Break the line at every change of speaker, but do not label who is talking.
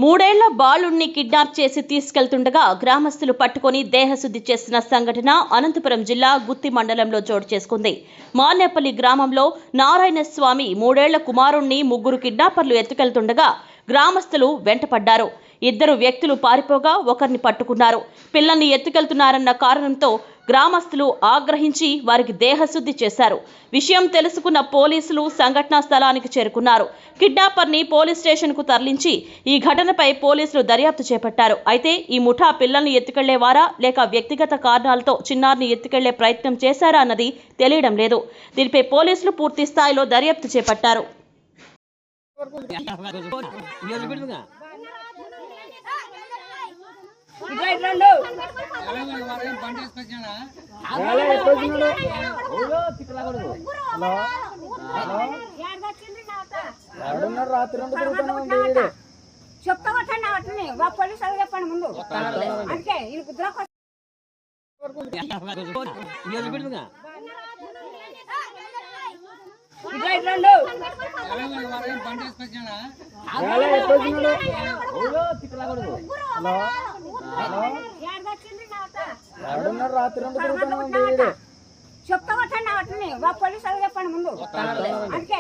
మూడేళ్ల బాలుణ్ణి కిడ్నాప్ చేసి తీసుకెళ్తుండగా గ్రామస్తులు పట్టుకొని దేహశుద్ధి చేసిన సంఘటన అనంతపురం జిల్లా గుత్తి మండలంలో చోటు చేసుకుంది. మానేపల్లి గ్రామంలో నారాయణస్వామి మూడేళ్ల కుమారుణ్ణి ముగ్గురు కిడ్నాపర్లు ఎత్తుకెళ్తుండగా గ్రామస్తులు వెంటపడ్డారు. ఇద్దరు వ్యక్తులు పారిపోగా ఒకరిని పట్టుకున్నారు. పిల్లల్ని ఎత్తుకెళ్తున్నారన్న కారణంతో గ్రామస్తులు ఆగ్రహించి వారికి దేహశుద్ధి చేశారు. విషయం తెలుసుకున్న పోలీసులు సంఘటనా స్థలానికి చేరుకున్నారు. కిడ్నాపర్ని పోలీస్ స్టేషన్కు తరలించి ఈ ఘటనపై పోలీసులు దర్యాప్తు చేపట్టారు. అయితే ఈ ముఠా పిల్లల్ని ఎత్తుకెళ్లేవారా లేక వ్యక్తిగత కారణాలతో చిన్నారిని ఎత్తుకెళ్లే ప్రయత్నం చేశారా అన్నది తెలియడం లేదు. దీనిపై పోలీసులు పూర్తి స్థాయిలో దర్యాప్తు చేపట్టారు.
చెప్పండి ముందు అంటే చెప్తా పోలీసు చెప్పండి ముందు అంటే